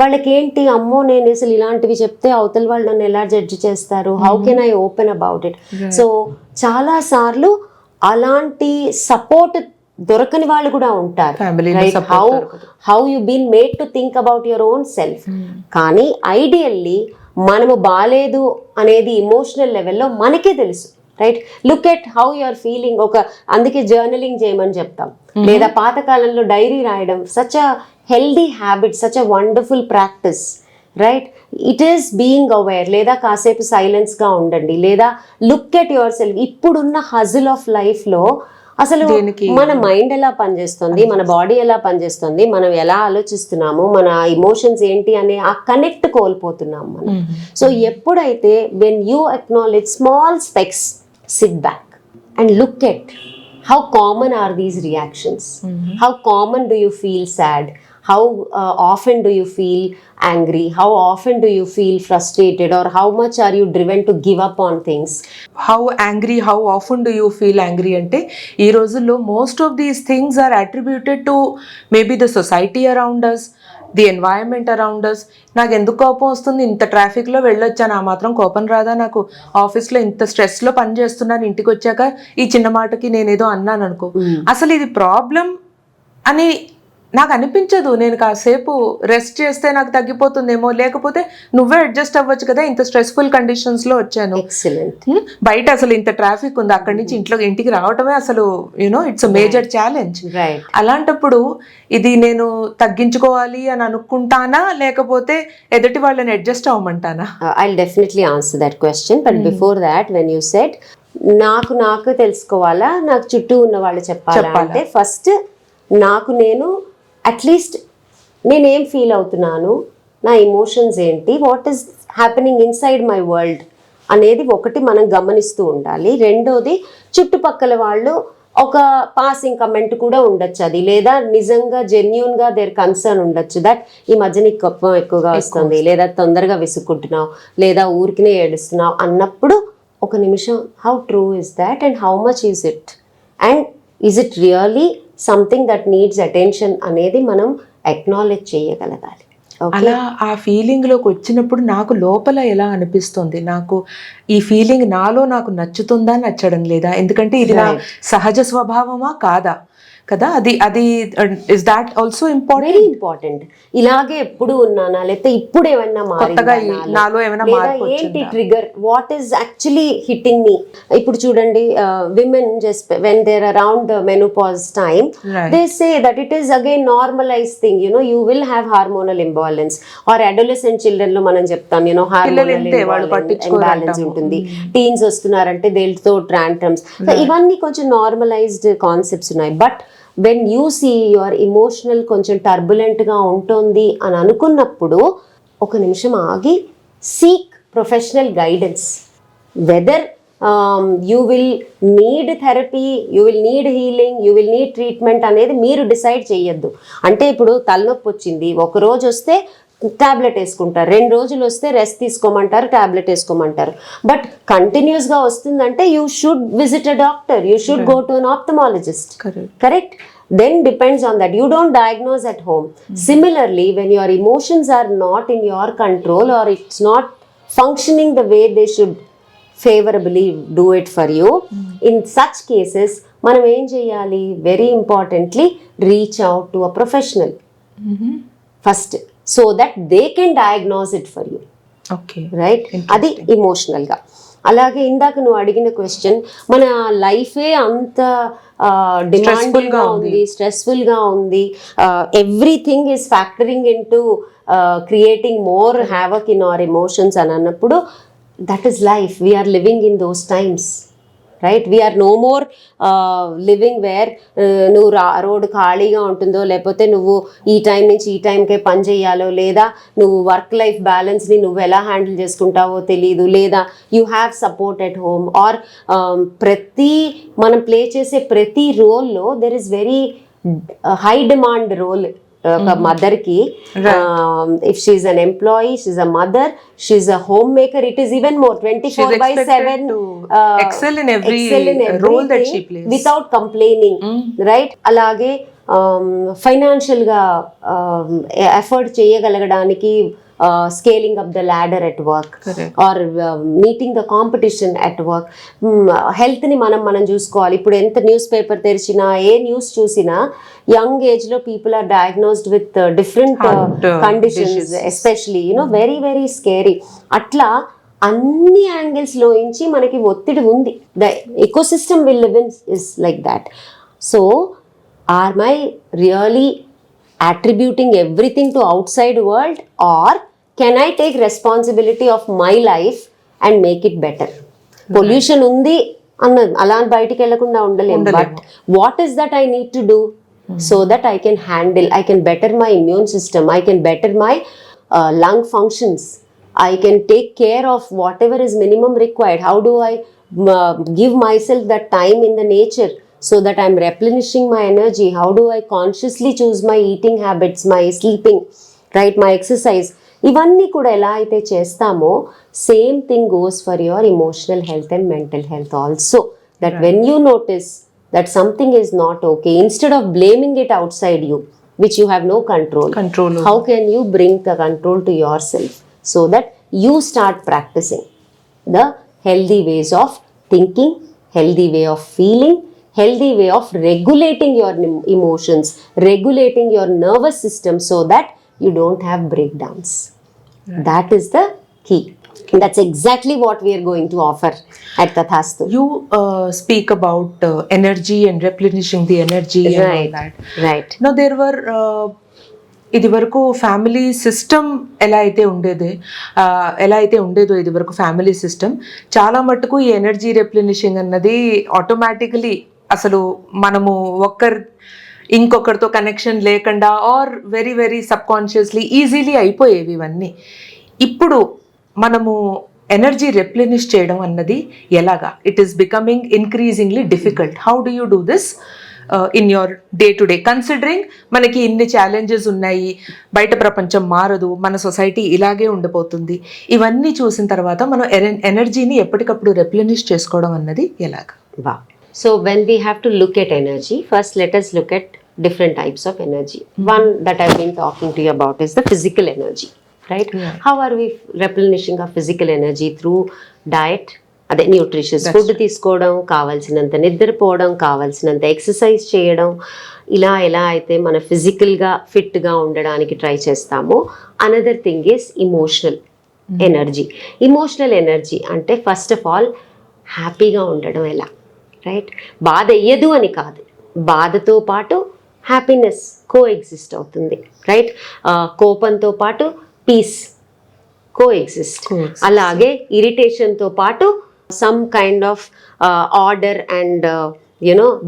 వాళ్ళకి ఏంటి, అమ్మో నేను అసలు ఇలాంటివి చెప్తే అవతల వాళ్ళు నన్ను ఎలా జడ్జి చేస్తారు, how can I open about it? So చాలా సార్లు అలాంటి సపోర్ట్ దొరకని వాళ్ళు కూడా ఉంటారు, right? How you been made to think about your own self. కానీ ఐడియల్లీ మనము బాలేదు అనేది ఇమోషనల్ లెవెల్లో మనకే తెలుసు, right? Look at how you are feeling. అందుకే జర్నలింగ్ చేయమని చెప్తాం, లేదా పాతకాలంలో డైరీ రాయడం, such a healthy habit, such a wonderful practice, right? It is being aware. లేదా కాసేపు సైలెన్స్గా ఉండండి, లేదా లుక్ ఎట్ యువర్ సెల్ఫ్. ఇప్పుడున్న హజిల్ ఆఫ్ లైఫ్లో అసలు మన మైండ్ ఎలా పనిచేస్తుంది, మన బాడీ ఎలా పనిచేస్తుంది, మనం ఎలా ఆలోచిస్తున్నాము, మన ఇమోషన్స్ ఏంటి అనే ఆ కనెక్ట్ కోల్పోతున్నాం మనం. సో ఎప్పుడైతే when you acknowledge small specs, SIT back and look at how common are these reactions, how common do you feel sad, how often do you feel angry, how often do you feel frustrated, or how much are you driven to give up on things? How angry, how often do you feel angry ante ee రోజుల్లో most of these things are attributed to maybe the society around us, the environment around us. నాకు ఎందుకు కోపం వస్తుంది, ఇంత ట్రాఫిక్లో వెళ్ళొచ్చాను, ఆ మాత్రం కోపం రాదా నాకు, ఆఫీస్లో ఇంత స్ట్రెస్లో పని చేస్తున్నాను, ఇంటికి వచ్చాక ఈ చిన్న మాటకి నేనేదో అన్నాను అనుకో, అసలు ఇది ప్రాబ్లం అని నాకు అనిపించదు. నేను కాసేపు రెస్ట్ చేస్తే నాకు తగ్గిపోతుందేమో, లేకపోతే నువ్వే అడ్జస్ట్ అవ్వచ్చు కదా, ఇంత స్ట్రెస్ఫుల్ కండిషన్స్లో వచ్చాను, బయట అసలు ఇంత ట్రాఫిక్ ఉంది, అక్కడి నుంచి ఇంటికి రావటమే అసలు ఇట్స్ అ మేజర్ ఛాలెంజ్. అలాంటప్పుడు ఇది నేను తగ్గించుకోవాలి అని అనుకుంటానా, లేకపోతే ఎదుటి వాళ్ళని adjust అవ్వమంటానా? I'll definitely answer that question, but before that, when you said నాకు తెలుసుకోవాలా, నాకు చుట్టూ ఉన్న వాళ్ళు చెప్పాలా అంటే, ఫస్ట్ నాకు నేను అట్లీస్ట్ నేనేం ఫీల్ అవుతున్నాను, నా ఎమోషన్స్ ఏంటి, what is happening inside my world అనేది ఒకటి మనం గమనిస్తూ ఉండాలి. రెండోది, చుట్టుపక్కల వాళ్ళు ఒక పాసింగ్ కమెంట్ కూడా ఉండొచ్చు అది, లేదా నిజంగా జెన్యూన్గా దేర్ కన్సర్న్ ఉండొచ్చు, దట్ ఈ మధ్య నీకు కోపం ఎక్కువగా వస్తుంది, లేదా తొందరగా విసుక్కుంటున్నావు, లేదా ఊరికినే ఏడుస్తున్నావు అన్నప్పుడు ఒక నిమిషం, how true is that and how much is it, and is it really something that needs attention అనేది మనం అక్నాలెడ్జ్ చేయగలగాలి. అలా ఆ ఫీలింగ్ లోకి వచ్చినప్పుడు నాకు లోపల ఎలా అనిపిస్తుంది, నాకు ఈ ఫీలింగ్ నాలో నాకు నచ్చుతుందా నచ్చడం లేదా, ఎందుకంటే ఇది నా సహజ స్వభావమా కాదా కదా, అది is that also important. Very important. ఇలాగే ఎప్పుడు ఉన్నానా, లేకపోతే ఇప్పుడు ఏమన్నా కొత్తగా నాలో ఏమైనా మార్పు ఏంటి trigger, what is actually hitting me. ఇప్పుడు చూడండి, women just when there around the menopause time, they say that it is again normalise thing, you will have hormonal imbalance. Or adolescent children లో మనం చెప్తాం, హార్మోనల్ ఇంబాలెన్స్ ఉంటుంది. Teens వస్తున్నారంటే దేల్తో tantrums, ఇవన్నీ కొంచెం normalised concepts ఉన్నాయి. But when you see your emotional కొంచెం టర్బులెంట్గా ఉంటుంది అని అనుకున్నప్పుడు ఒక నిమిషం ఆగి seek professional guidance. Whether you will need therapy, you will need healing, you will need treatment అనేది మీరు డిసైడ్ చేయొద్దు. అంటే ఇప్పుడు తలనొప్పి వచ్చింది, ఒక రోజు వస్తే ట్యాబ్లెట్ వేసుకుంటారు, 2 రోజులు వస్తే రెస్ట్ తీసుకోమంటారు, ట్యాబ్లెట్ వేసుకోమంటారు. బట్ కంటిన్యూస్గా వస్తుందంటే you should visit a doctor, you should go to an ophthalmologist. Correct? Then depends on that. You don't diagnose at home. Similarly, when your emotions are not in your control or it's not functioning the way they should favorably do it for you, in such cases, మనం ఏం చేయాలి? Very importantly, reach out to a professional first, so that they can diagnose it for you. Okay. Right? అది emotional గా. అలాగే ఇందాక నువ్వు అడిగిన question, మన లైఫే అంత డిమాండింగ్ గా ఉంది, స్ట్రెస్ఫుల్ గా ఉంది, everything is factoring in to creating more havoc in our emotions అని అన్నప్పుడు, that is life. We're living in those times, right? We're no more living where నువ్వు రోడ్డు ఖాళీగా ఉంటుందో, లేకపోతే నువ్వు ఈ టైం నుంచి ఈ టైంకే పని చేయాలో, లేదా నువ్వు వర్క్ లైఫ్ బ్యాలెన్స్ని నువ్వు ఎలా హ్యాండిల్ చేసుకుంటావో తెలియదు, లేదా you have support at home. Or మనం ప్లే చేసే ప్రతి రోల్లో there is very high demand role. ఒక మదర్కి, if she's an employee, she's a mother, she's a home maker, it is even more 24/7 excel in every role that she plays without complaining, right? అలాగే financial గా effort చేయగలగడానికి, scaling up the ladder at work. Correct. or meeting the competition at work. Health ని మనం చూసుకోవాలి. ఇప్పుడు ఎంత newspaper తెరిచినా, ఏ news చూసినా, యంగ్ ఏజ్ లో people are diagnosed with different conditions, especially very very scary. అట్లా అన్ని యాంగిల్స్ లోంచి మనకి ఒత్తిడి ఉంది. The ecosystem will live in is like that. So are my really attributing everything to outside world, or can I take responsibility of my life and make it better? Pollution undi అన్నది అలా బయటికి వెళ్ళకుండా ఉండలేము. But what is that I need to do so that I can handle, I can better my immune system, I can better my lung functions, I can take care of what ever is minimum required. How do I give my self that time in the nature so that I'm replenishing my energy? How do I consciously choose my eating habits, my sleeping, right, my exercise? ఇవన్నీ కూడా ఎలా అయితే చేస్తామో, same thing goes for your emotional health and mental health also. That when you notice that something is not okay, instead of blaming it outside you, which you have no control, how can you bring the control to yourself so that you start practicing the healthy ways of thinking, healthy way of feeling, healthy way of regulating your emotions, regulating your nervous system so that you don't have breakdowns. Right. That is the key. That's exactly what we are going to offer at Tathastu. You speak about energy and replenishing the energy, right, and all that. Right. Now there were ఇది వరకు family system ఎలా అయితే ఉండేదో ఇది వరకు family system చాలా మట్టుకు ఈ ఎనర్జీ రెప్లెనిషింగ్ అన్నది ఆటోమేటికలీ అసలు మనము ఇంకొకరితో కనెక్షన్ లేకుండా or very very subconsciously easily అయిపోయేవి ఇవన్నీ. ఇప్పుడు మనము ఎనర్జీ రెప్లెనిష్ చేయడం అన్నది ఎలాగా? It is becoming increasingly difficult. How do you do this in your day to day, considering మనకి ఇన్ని ఛాలెంజెస్ ఉన్నాయి, బయట ప్రపంచం మారదు, మన సొసైటీ ఇలాగే ఉండిపోతుంది, ఇవన్నీ చూసిన తర్వాత మనం ఎనర్జీని ఎప్పటికప్పుడు రెప్లెనిష్ చేసుకోవడం అన్నది ఎలాగా? So when we have to look at energy, first let us look at different types of energy. One that I've been talking to you about is the physical energy, right? How are we replenishing our physical energy? Through diet, అదే nutritious food తీసుకోవడం, కావాల్సినంత నిద్రపోవడం, కావాల్సినంత exercise చేయడం. ఇలా ఎలా అయితే మన ఫిజికల్గా ఫిట్గా ఉండడానికి ట్రై చేస్తామో, another thing is emotional energy. Emotional energy అంటే ఫస్ట్ ఆఫ్ ఆల్ హ్యాపీగా ఉండడం ఎలా, రైట్? బాధ వెయ్యదు అని కాదు, బాధతో పాటు హ్యాపీనెస్ కో ఎగ్జిస్ట్ అవుతుంది, రైట్? కోపంతో పాటు పీస్ కో ఎగ్జిస్ట్. అలాగే ఇరిటేషన్తో పాటు some kind of order and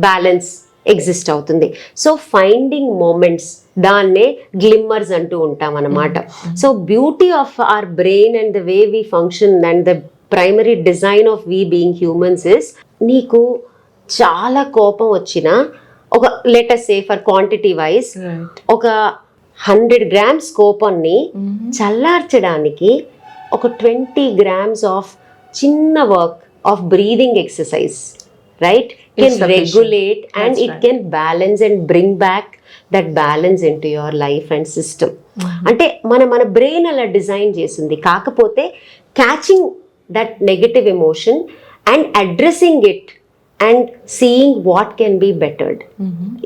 balance exist అవుతుంది. సో ఫైండింగ్ మూమెంట్స్, దాన్నే గ్లిమ్మర్స్ అంటూ ఉంటాం అన్నమాట. So beauty of our brain and the way we function and the primary design of we being humans is, నీకు చాలా కోపం వచ్చినా ఒక let's say for quantity wise ఒక 100 grams కోపాన్ని చల్లార్చడానికి ఒక 20 grams ఆఫ్ చిన్న work of breathing exercise, right, can regulate and it can balance and bring back that balance in to your life and system. అంటే మన బ్రెయిన్ అలా design చేసింది. కాకపోతే catching that negative emotion and addressing it and seeing what can be bettered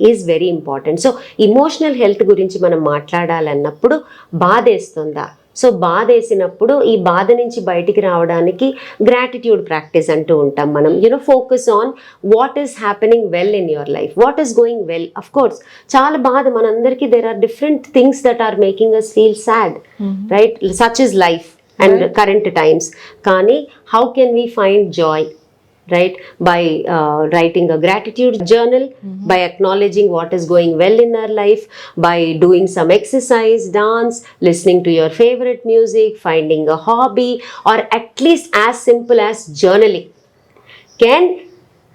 is very important. So emotional health గురించి మనం మాట్లాడాలన్నప్పుడు బాధేస్తుందా, so బాధేసినప్పుడు ఈ బాధ నుంచి బయటికి రావడానికి గ్రాటిట్యూడ్ ప్రాక్టీస్ అంటూ ఉంటాం మనం. Focus on what is happening well in your life, what is going well. Of course చాలా బాధ మనందరికీ, there are different things that are making us feel sad, right? Such is life and current times. కానీ how can we find joy, right? By writing a gratitude journal, by acknowledging what is going well in our life, by doing some exercise, dance, listening to your favorite music, finding a hobby, or at least as simple as journaling can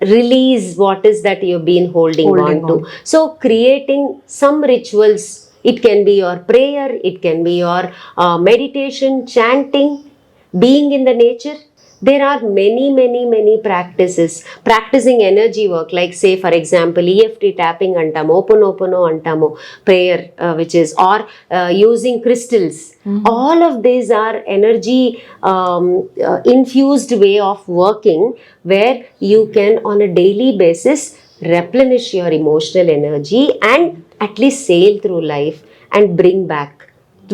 release what is that you've been holding on to. So creating some rituals, it can be your prayer, it can be your meditation, chanting, being in the nature. There are many practices. Practicing energy work, like say for example EFT tapping antamo, Ho'oponopono antamo, prayer which is, or using crystals. All of these are energy infused way of working, where you can on a daily basis replenish your emotional energy and at least sail through life and bring back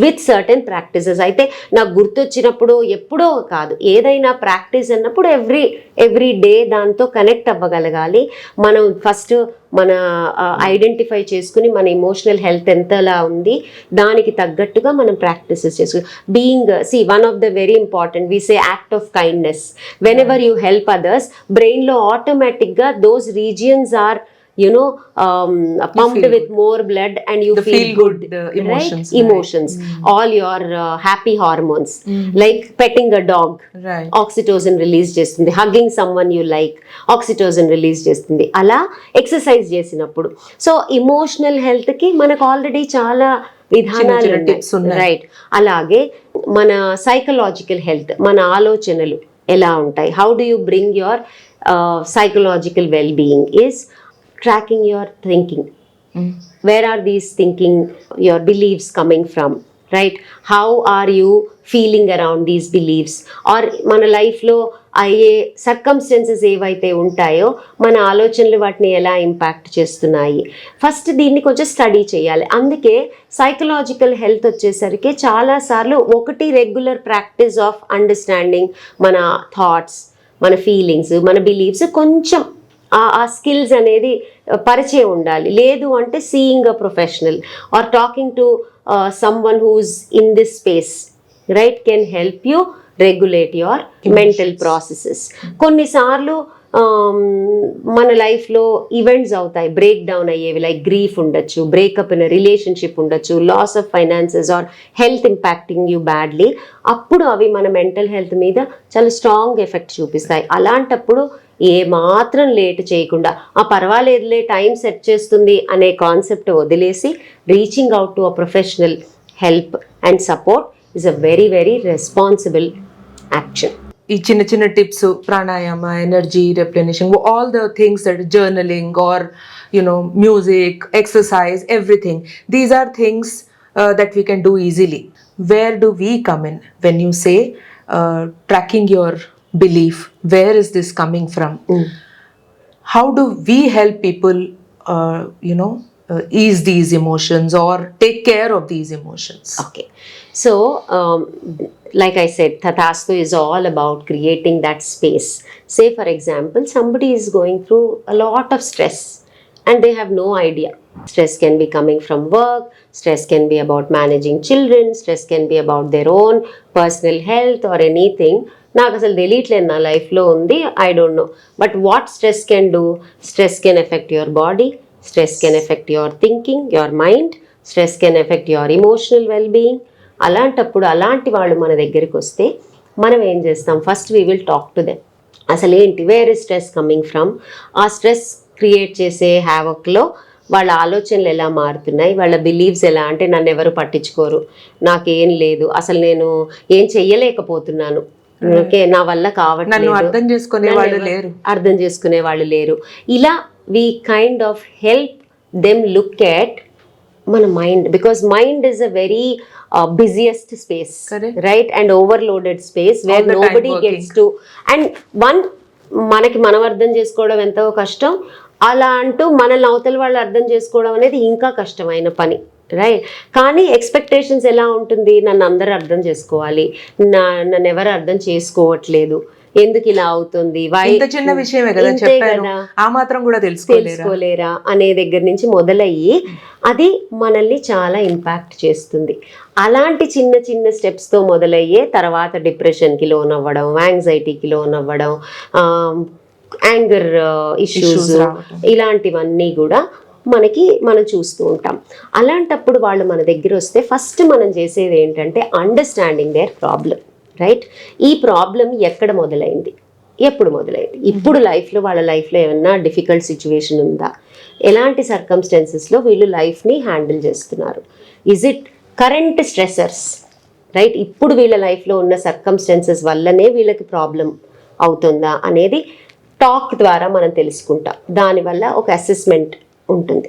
with certain practices. అయితే నాకు గుర్తొచ్చినప్పుడు ఎప్పుడో కాదు, ఏదైనా practice అన్నప్పుడు every day దాంతో connect అవ్వగలగాలి. మనం first మన identify చేసుకుని మన ఎమోషనల్ హెల్త్ ఎంతలా ఉంది, దానికి తగ్గట్టుగా మనం ప్రాక్టీసెస్ చేసుకుని being one of the very important we say act of kindness. Whenever you help others, బ్రెయిన్లో ఆటోమేటిక్గా those regions are pumped with more blood and you feel good, emotions, right? Emotions, all your happy hormones, like petting a dog, right, oxytocin release చేస్తుంది, hugging someone you like, oxytocin release చేస్తుంది. అలా exercise చేసినప్పుడు. So emotional health కి మనకు already చాలా విధానాలు ఉన్నాయి, right? అలాగే మన సైకలాజికల్ హెల్త్, మన ఆలోచనలు ఎలా ఉంటాయి, how do you bring your psychological well being is tracking your thinking. Where are these thinking, your beliefs coming from, right? How are you feeling around these beliefs? Or మన లైఫ్లో అయ్యే circumstances ఏవైతే ఉంటాయో మన ఆలోచనలు వాటిని ఎలా ఇంపాక్ట్ చేస్తున్నాయి, ఫస్ట్ దీన్ని కొంచెం స్టడీ చేయాలి. అందుకే సైకలాజికల్ హెల్త్ వచ్చేసరికి చాలాసార్లు ఒకటి రెగ్యులర్ ప్రాక్టీస్ ఆఫ్ అండర్స్టాండింగ్ మన థాట్స్, మన ఫీలింగ్స్, మన బిలీఫ్స్, కొంచెం ఆ స్కిల్స్ అనేది పరిచయం ఉండాలి. లేదు అంటే seeing a professional or talking to someone who's in this space, right, can help you regulate your mental processes. కొన్నిసార్లు మన లైఫ్లో ఈవెంట్స్ అవుతాయి, బ్రేక్ డౌన్ అయ్యేవి, లైక్ గ్రీఫ్ ఉండొచ్చు, బ్రేకప్ ఇన్ రిలేషన్షిప్ ఉండొచ్చు, loss of finances or health impacting you badly. అప్పుడు అవి మన మెంటల్ హెల్త్ మీద చాలా స్ట్రాంగ్ ఎఫెక్ట్ చూపిస్తాయి. అలాంటప్పుడు ఏ మాత్రం లేట్ చేయకుండా, పర్వాలేదులే టైం సెట్ చేస్తుంది అనే కాన్సెప్ట్ వదిలేసి reaching out to a professional help and support is a very responsible action. ఈ చిన్న చిన్న tips, pranayama, energy replenishing, all the things that journaling or music, exercise, everything, these are things that we can do easily. Where do we come in when you say tracking your belief? Where is this coming from? How do we help people ease these emotions or take care of these emotions? Okay, so like I said, Tathastu is all about creating that space. Say for example, somebody is going through a lot of stress and they have no idea. Stress can be coming from work, stress can be about managing children, stress can be about their own personal health or anything. నాకు అసలు తెలియట్లేదు నా లైఫ్లో ఉంది, I don't know. But what stress can do? Stress can affect your body, stress can affect your thinking, your mind, stress can affect your emotional wellbeing. అలాంటప్పుడు అలాంటి వాళ్ళు మన దగ్గరికి వస్తే మనం ఏం చేస్తాం? First we will talk to them. అసలు ఏంటి, where is stress coming from? ఆ స్ట్రెస్ క్రియేట్ చేసే హ్యావక్లో వాళ్ళ ఆలోచనలు ఎలా మారుతున్నాయి, వాళ్ళ బిలీవ్స్ ఎలా, అంటే నన్ను ఎవరు పట్టించుకోరు, నాకేం లేదు, అసలు నేను ఏం చెయ్యలేకపోతున్నాను, ఓకే, నా వల్ల కావట్లేదు, అర్థం చేసుకునే వాళ్ళు లేరు. ఇలా we kind of help them look at మన mind, because mind is a very busiest space, right, and overloaded space where nobody gets to. And మనకి మనం అర్థం చేసుకోవడం ఎంతో కష్టం, అలా అంటూ మనల్ని అవతల వాళ్ళు అర్థం చేసుకోవడం అనేది ఇంకా కష్టమైన పని, రైట్. కానీ ఎక్స్పెక్టేషన్స్ ఎలా ఉంటుంది? నన్ను అందరూ అర్థం చేసుకోవాలి, నన్ను ఎవరు అర్థం చేసుకోవట్లేదు, ఎందుకు ఇలా అవుతుంది, చిన్న విషయమే కదా, ఆ మాత్రం కూడా తెలుసుకోలేరా అనే దగ్గర నుంచి మొదలయ్యి అది మనల్ని చాలా ఇంపాక్ట్ చేస్తుంది. అలాంటి చిన్న చిన్న స్టెప్స్తో మొదలయ్యే తర్వాత డిప్రెషన్కి లోన్ అవ్వడం, యాంగ్జైటీకి లోన్ అవ్వడం, యాంగర్ ఇష్యూస్, ఇలాంటివన్నీ కూడా మనం చూస్తూ ఉంటాం. అలాంటప్పుడు వాళ్ళు మన దగ్గర వస్తే ఫస్ట్ మనం చేసేది ఏంటంటే అండర్స్టాండింగ్ దేర్ ప్రాబ్లం, రైట్. ఈ ప్రాబ్లం ఎక్కడ మొదలైంది, ఎప్పుడు మొదలైంది, ఇప్పుడు లైఫ్లో వాళ్ళ లైఫ్లో ఏమన్నా డిఫికల్ట్ సిచ్యువేషన్ ఉందా, ఎలాంటి సర్కమ్స్టాన్సెస్లో వీళ్ళు లైఫ్ని హ్యాండిల్ చేస్తున్నారు, is it current stressors, right, ఇప్పుడు వీళ్ళ లైఫ్లో ఉన్న సర్కమ్స్టాన్సెస్ వల్లనే వీళ్ళకి ప్రాబ్లం అవుతుందా అనేది టాక్ ద్వారా మనం తెలుసుకుంటాం. దానివల్ల ఒక అసెస్మెంట్ ఉంటుంది.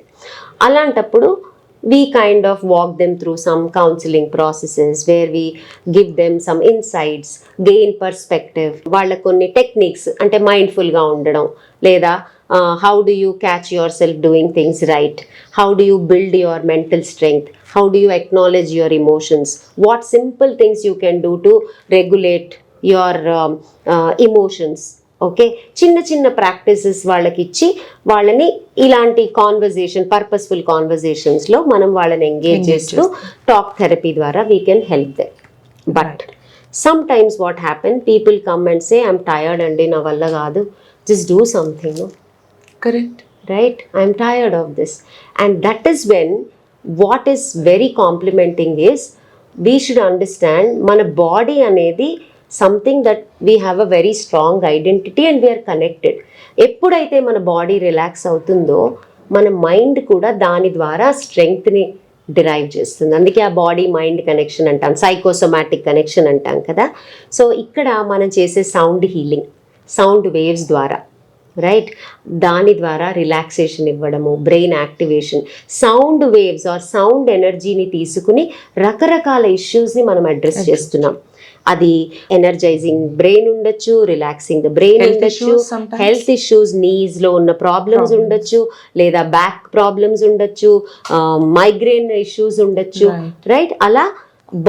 అలాంటప్పుడు we kind of walk them through some counseling processes where we give them some insights, gain perspective, వాళ్ళ కొన్ని టెక్నిక్స్, అంటే మైండ్ఫుల్గా ఉండడం, లేదా how do you catch yourself doing things right, how do you build your mental strength, how do you acknowledge your emotions, what simple things you can do to regulate your emotions. Okay, చిన్న చిన్న practices వాళ్ళకి ఇచ్చి వాళ్ళని ఇలాంటి purposeful కాన్వర్జేషన్స్లో మనం వాళ్ళని engage చేస్తూ talk therapy ద్వారా we can help them. But sometimes what happen, people come and say I'm tired అండి, నా వల్ల కాదు, just do something, correct, right, I'm tired of this. And that is when what is very complimenting is we should understand మన body అనేది something that we have a very strong identity and we're connected. ఎప్పుడైతే మన body relax అవుతుందో మన mind కూడా దాని ద్వారా స్ట్రెంగ్త్ని derive చేస్తుంది. అందుకే ఆ బాడీ మైండ్ కనెక్షన్ అంటాం, సైకోసోమాటిక్ కనెక్షన్ అంటాం కదా. సో ఇక్కడ మనం చేసే సౌండ్ హీలింగ్, సౌండ్ వేవ్స్ ద్వారా, రైట్, దాని ద్వారా రిలాక్సేషన్ ఇవ్వడము, brain activation, sound waves or sound ఎనర్జీని తీసుకుని రకరకాల ఇష్యూస్ని మనం అడ్రస్ చేస్తున్నాం. అది ఎనర్జైజింగ్ బ్రెయిన్ ఉండొచ్చు, రిలాక్సింగ్ ద బ్రెయిన్ ఉండొచ్చు, హెల్త్ ఇష్యూస్, నీస్ లో ఉన్న ప్రాబ్లమ్స్ ఉండొచ్చు, లేదా బ్యాక్ ప్రాబ్లమ్స్ ఉండొచ్చు, మైగ్రేన్ ఇష్యూస్ ఉండొచ్చు, రైట్. అలా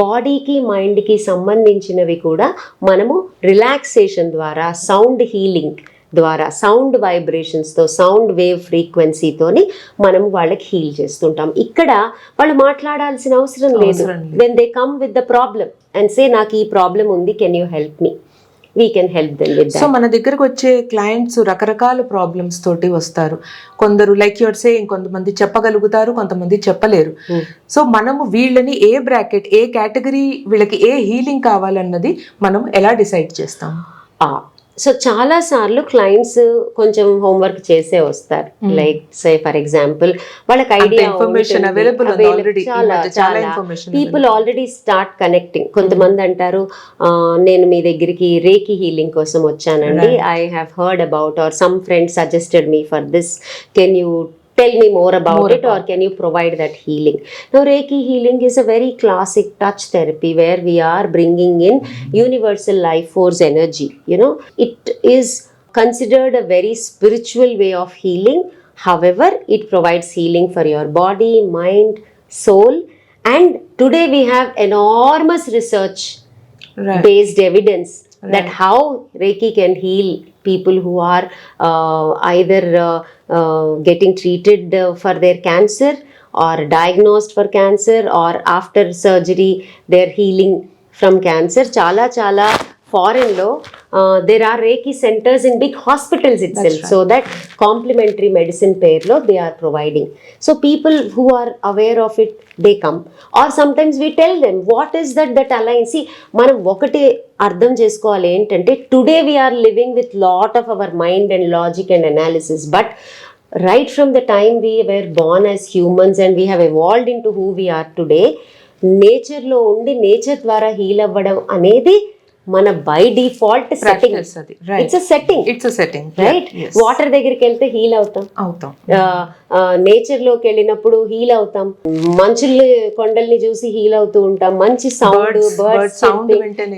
బాడీకి మైండ్కి సంబంధించినవి కూడా మనము రిలాక్సేషన్ ద్వారా, సౌండ్ హీలింగ్ ద్వారా, సౌండ్ వైబ్రేషన్స్తో, సౌండ్ వేవ్ ఫ్రీక్వెన్సీతోని మనం వాళ్ళకి హీల్ చేస్తుంటాం. ఇక్కడ వాళ్ళు మాట్లాడాల్సిన అవసరం లేదు. When they come with the problem and say నాకు ఈ ప్రాబ్లం ఉంది, can you help me, we can help them with that. So మన దగ్గరకు వచ్చే క్లయింట్స్ రకరకాల ప్రాబ్లమ్స్ తోటి వస్తారు. కొందరు లైక్ యువర్ సేయింగ్, కొంతమంది చెప్పగలుగుతారు, కొంతమంది చెప్పలేరు. సో మనము వీళ్ళని ఏ బ్రాకెట్, ఏ కేటగిరీ, వీళ్ళకి ఏ హీలింగ్ కావాలన్నది మనం ఎలా డిసైడ్ చేస్తాం? సో చాలా సార్లు క్లయింట్స్ కొంచెం హోంవర్క్ చేసే వస్తారు. లైక్ సే ఫర్ ఎగ్జాంపుల్ వాళ్ళకి ఐడియా ఇన్ఫర్మేషన్ అవైలబుల్ ఉంది ఆల్రెడీ, చాలా information people already start connecting. కొంతమంది అంటారు నేను మీ దగ్గరికి రేకి హీలింగ్ కోసం వచ్చానండి, I have heard about or some friends suggested me for this, can you tell me more about it or can you provide that healing? Now Reiki healing is a very classic touch therapy where we are bringing in universal life force energy. You know, it is considered a very spiritual way of healing. However, it provides healing for your body, mind, soul, and today we have enormous research based evidence that how Reiki can heal people who are either getting treated for their cancer or diagnosed for cancer or after surgery they're healing from cancer. Chala foreign lo there are Reiki centers in big hospitals itself. So that complementary medicine pair lo they are providing. So people who are aware of it, they come, or sometimes we tell them what is that aligns. See, మనం ఒకటి అర్థం చేసుకోవాలి ఏంటంటే today we're living with lot of our mind and logic and analysis, but right from the time we were born as humans and we have evolved into who we are today, nature లో ఉండి nature ద్వారా heal అవ్వడం అనేది మన by default setting. It's a setting right. Water దగ్గరికి వెళ్తే heal అవుతాం, nature లోకి వెళ్ళినప్పుడు హీల్ అవుతాం, మంచుల్ని కొండల్ని చూసి హీల్ అవుతూ ఉంటాం, మంచి సౌండ్ బర్డ్స్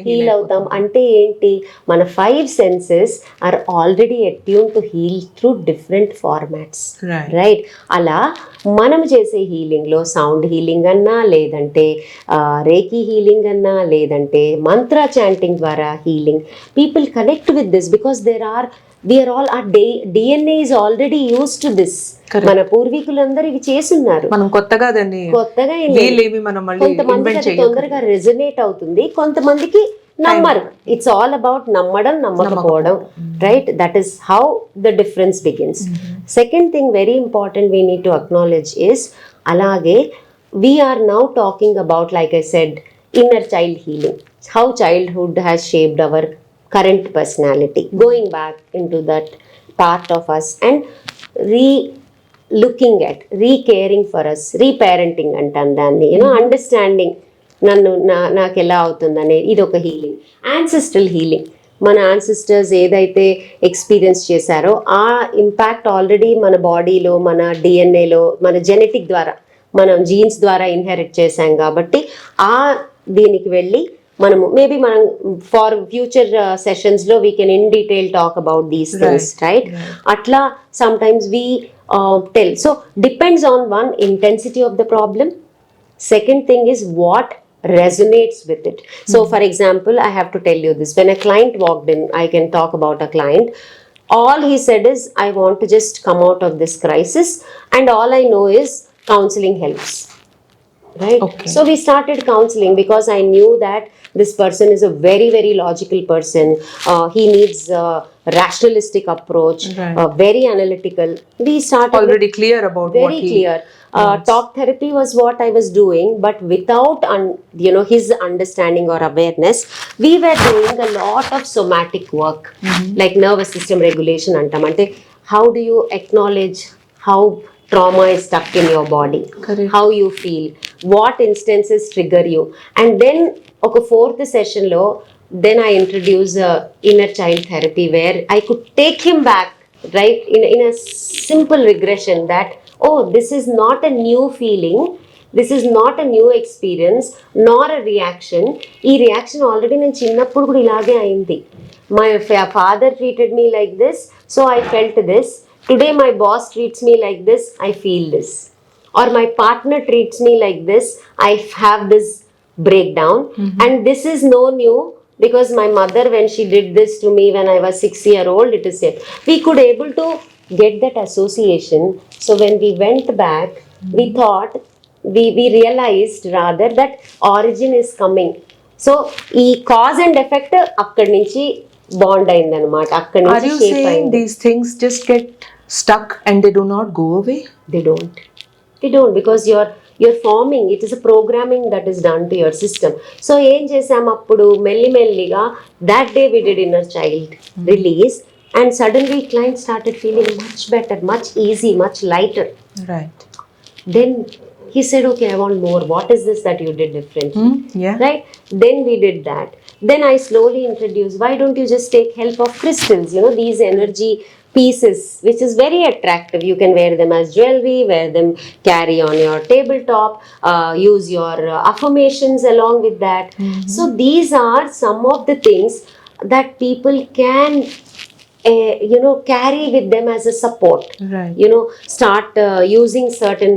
హీల్ అవుతాం. అంటే ఏంటి, మన 5 senses are already attune to heal through different formats, right? అలా మనం చేసే హీలింగ్ లో సౌండ్ హీలింగ్ అన్నా, లేదంటే రేకి హీలింగ్ అన్నా, లేదంటే మంత్ర చాంటింగ్ ద్వారా healing, people connect with this because we are all, our DNA is already used to this. మన పూర్వీకులందరూ ఇవి చేసున్నారు, మనం కొత్తగా కొంతమందికి అది తొందరగా రెజనేట్ అవుతుంది, కొంతమందికి నమ్మరు. ఇట్స్ ఆల్ అబౌట్ నమ్మడం, నమ్మకపోవడం, right? That is how the difference begins. Second thing very important we need to acknowledge is, అలాగే we're now talking about, like I said, inner child healing, how childhood has shaped our current personality, going back into that part of us and looking at, caring for us, reparenting అంటాం దాన్ని, understanding నాకు ఎలా అవుతుందనే ఇది ఒక healing. Ancestral healing, మన ancestors ఏదైతే experience చేశారో ఆ ఇంపాక్ట్ ఆల్రెడీ మన బాడీలో, మన డిఎన్ఏలో, మన జెనెటిక్ ద్వారా, మనం జీన్స్ ద్వారా ఇన్హెరిట్ చేశాం కాబట్టి ఆ దీనికి వెళ్ళి మనము మేబీ మనం ఫార్ ఫ్యూచర్ సెషన్స్ లో we can in detail talk about these things, right? అట్లా sometimes we tell. So depends on one, intensity of the problem. Second thing is what resonates with it. So for example, I have to tell you this, when a client walked in, I can talk about a client, all he said is, I want to just come out of this crisis and all I know is counseling helps, right? Okay. So we started counseling because I knew that this person is a very, very logical person. He needs a rationalistic approach, very analytical. We started already clear about very clear. Talk therapy was what I was doing, but without his understanding or awareness, we were doing a lot of somatic work, like nervous system regulation antam. Ante how do you acknowledge how trauma is stuck in your body? Correct. How you feel, what instances trigger you, and then oka fourth session lo then I introduce inner child therapy where I could take him back, right, in a simple regression that, oh, this is not a new feeling, this is not a new experience nor a reaction. Ee reaction already నేను చిన్నప్పుడు కూడా ఇలాగే అయింది. My father treated me like this, so I felt this. Today my boss treats me like this, I feel this. Or my partner treats me like this, I have this breakdown. And this is no new because my mother, when she did this to me when I was 6-year-old, it is same. We could able to get that association. So when we went back, we thought, we realized rather that origin is coming. So ఈ cause and effect అక్కడి నుంచి bond అయింది అనమాట, అక్కడి నుంచి shape అయింది. These things just get stuck and they do not go away? They don't because you're forming, it is a programming that is done to your system. So ఏం చేసాం అప్పుడు మెల్లిమెల్లిగా that day we did inner child release, and suddenly client started feeling much better, much easy, much lighter. Right. Then he said, okay, I want more. What is this that you did differently? Yeah. Right? Then we did that. Then I slowly introduced, why don't you just take help of crystals, these energy pieces, which is very attractive. You can wear them as jewelry, wear them, carry on your tabletop, use your affirmations along with that. So these are some of the things that people can carry with them as a support. Right. Start using certain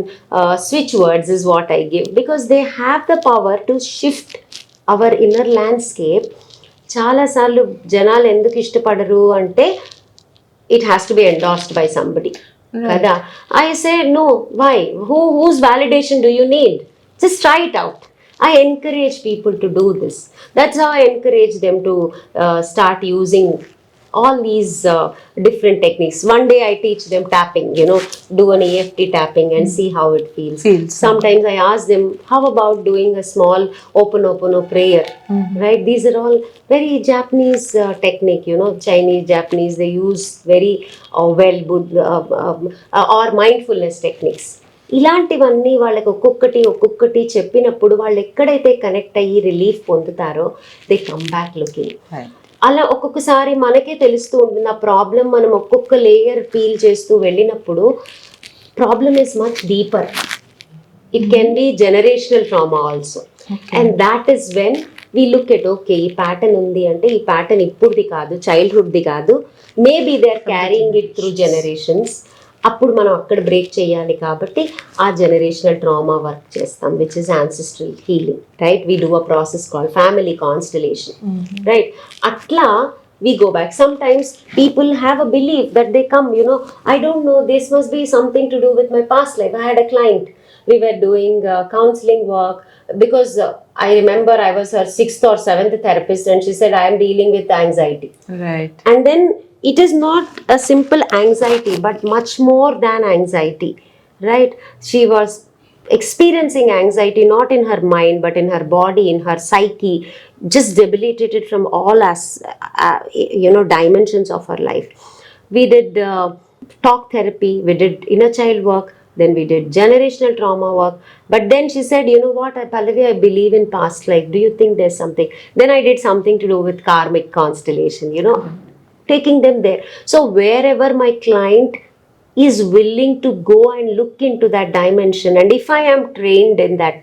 switch words is what I give, because they have the power to shift our inner landscape. చాలాసార్లు జనాలు ఎందుకు ఇష్టపడరు అంటే it has to be endorsed by somebody. Kada. I say, no, why? Whose validation do you need? Just try it out. I encourage people to do this. That's how I encourage them to start using all these different techniques. One day I teach them tapping, do an EFT tapping and see how it feels. Sometimes I ask them, how about doing a small Ho'oponopono prayer? Right? These are all very Japanese technique, Chinese, Japanese, they use very or mindfulness techniques. ఇలాంటివన్నీ వాళ్ళకి ఒక్కొక్కటి చెప్పినప్పుడు వాళ్ళు ఎక్కడైతే connect అయ్యి relief పొందుతారో they come back looking. అలా ఒక్కొక్కసారి మనకే తెలుస్తూ ఉంటుంది ఆ ప్రాబ్లం. మనం ఒక్కొక్క లేయర్ పీల్ చేస్తూ వెళ్ళినప్పుడు problem is much deeper. It can be generational trauma also. And that is when we look at, okay ఈ ప్యాటర్న్ ఉంది అంటే ఈ ప్యాటర్న్ ఇప్పుడుది కాదు, చైల్డ్హుడ్ది కాదు, maybe they are carrying it through generations. అప్పుడు మనం అక్కడ బ్రేక్ చేయాలి. కాబట్టి ఆ జనరేషనల్ ట్రామా వర్క్ చేస్తాం, which is ancestral healing. Right? We do a process called family constellation. Right? అట్లా we go back. Sometimes people have a belief that they come, I don't know, this must be something to do with my past life. I had a client, we were doing counseling work, because I remember I was her 6th or 7th therapist, and she said, I am dealing with anxiety. Right. And then it is not a simple anxiety, but much more than anxiety. Right? She was experiencing anxiety not in her mind but in her body, in her psyche, just debilitated from all dimensions of her life. We did talk therapy, we did inner child work, then we did generational trauma work. But then she said, what, Pallavi, I believe in past life. Do you think there's something? Then I did something to do with karmic constellation, taking them there. So wherever my client is willing to go and look into that dimension, and if I am trained in that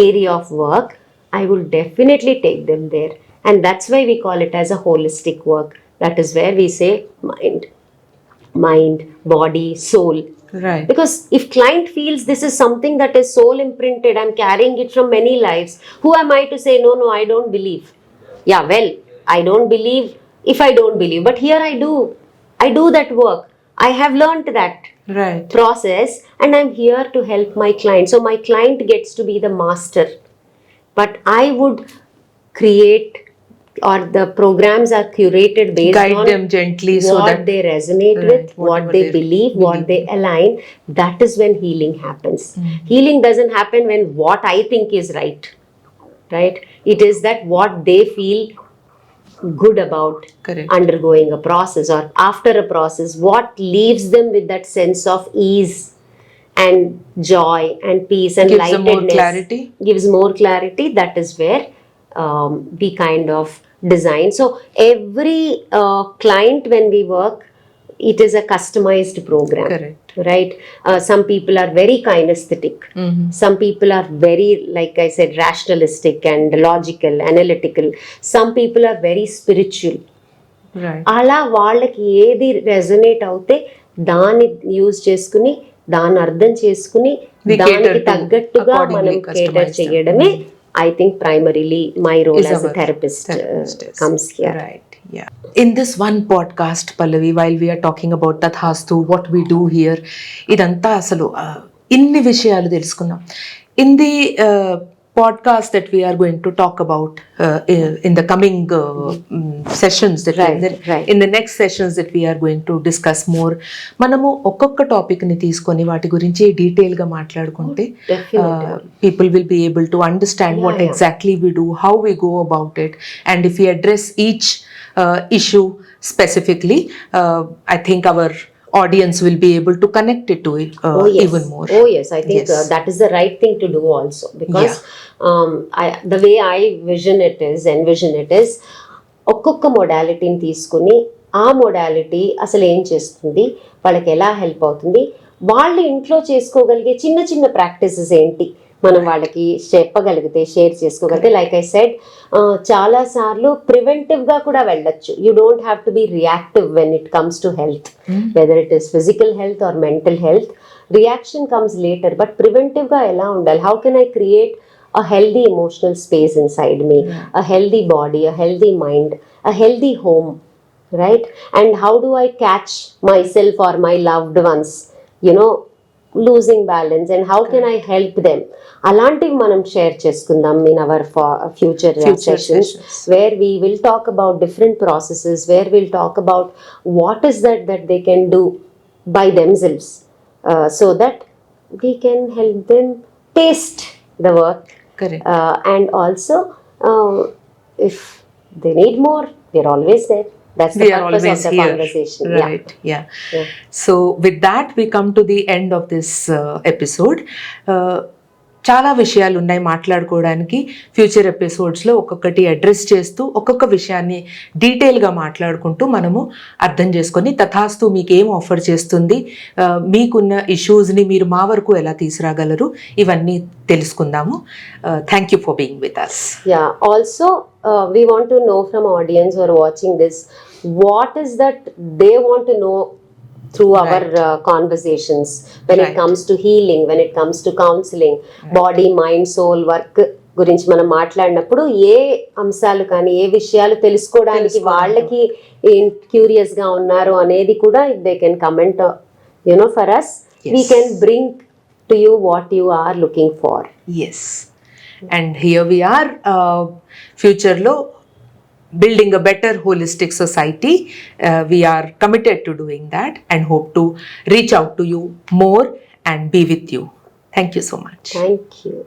area of work, I will definitely take them there. And that's why we call it as a holistic work. That is where we say mind, body, soul. Right. Because if client feels this is something that is soul imprinted, I'm carrying it from many lives, who am I to say, no, I don't believe? Yeah, well, I don't believe if I don't believe, but here I do that work. I have learned that process, and I'm here to help my client. So my client gets to be the master, but I would create, or the programs are curated based guide on them gently, what so that they resonate with, what they believe, what they align. That is when healing happens. Healing doesn't happen when what I think is right. It is that what they feel good about. Correct. Undergoing a process, or after a process, what leaves them with that sense of ease and joy and peace and gives lightness. Gives more clarity. That is where we kind of design. So every client, when we work, it is a customized program. Correct. Right? Some people are very kinesthetic. Some people are very, like I said, rationalistic and logical, analytical. Some people are very spiritual. Right. అలా వాళ్ళకి ఏది resonate అవుతే దాన్ని use చేసుకుని, దాన్ని అర్థం చేసుకుని, దానికి తగ్గట్టుగా మనం కేటర్ చేయడమే, I think primarily my role as a therapist comes here. Right. Yeah. In this one podcast, Pallavi, while we are talking about Tathastu, what we do here, idanta asalu inni vishayalu telusukunnam. In the podcast that we are going to talk about in the coming sessions that Right. in the next sessions that we are going to discuss more. మనము ఒక్కొక్క topic ని తీసుకొని వాటి గురించి detail గా మాట్లాడుకుంటే Definitely. people will be able to understand what exactly we do, how we go about it, and if we address each issue specifically, I think our audience will be able to connect it to it even more. Oh yes, I think that is the right thing to do also, because the way I envision it is ఒక్కొక్క మొడాలిటీని తీసుకుని ఆ modality అసలు ఏం చేస్తుంది, వాళ్ళకి ఎలా help అవుతుంది, వాళ్ళు ఇంట్లో చేసుకోగలిగే చిన్న చిన్న ప్రాక్టీసెస్ ఏంటి మనం వాళ్ళకి చెప్పగలిగితే, షేర్ చేసుకోగలిగితే, లైక్ ఐ సెడ్ చాలాసార్లు ప్రివెంటివ్గా కూడా వెళ్ళొచ్చు. You don't have to be reactive when it comes to health, whether it is physical health or mental health. Reaction comes later, but ప్రివెంటివ్గా ఎలా ఉండాలి, how can I create a healthy emotional space inside me, a healthy body, a healthy mind, a healthy home, right? And how do I catch myself or my loved ones, losing balance, and how can I help them? Alantivi manam share cheskundam in our future sessions, where we will talk about different processes, where we'll talk about what is that they can do by themselves, so that we can help them taste the work. Correct. And also, if they need more, we're always there. That's the purpose of the conversation. Right. Yeah. So with that, we come to the end of this episode. చాలా విషయాలు ఉన్నాయి మాట్లాడుకోవడానికి. Future ఎపిసోడ్స్లో ఒక్కొక్కటి address చేస్తూ ఒక్కొక్క విషయాన్ని డీటెయిల్గా మాట్లాడుకుంటూ మనము అర్థం చేసుకొని తథాస్తు మీకు ఏం ఆఫర్ చేస్తుంది, మీకున్న ఇష్యూస్ని మీరు మా వరకు ఎలా తీసుకురాగలరు, ఇవన్నీ తెలుసుకుందాము. Thank you for being with us. Yeah. Also, we want to know from audience who are watching this, what is that they want to know through our conversations when it comes to healing, when it comes to counseling, body, mind, soul work గురించి మనం మాట్లాడినప్పుడు ఏ అంశాలు కానీ ఏ విషయాలు తెలుసుకోవడానికి వాళ్ళకి curious గా ఉన్నారు అనేది కూడా they can comment for us. We can bring to you what you are looking for. Yes, and here we are ఫ్యూచర్లో building a better holistic society. We are committed to doing that and hope to reach out to you more and be with you. Thank you so much. Thank you.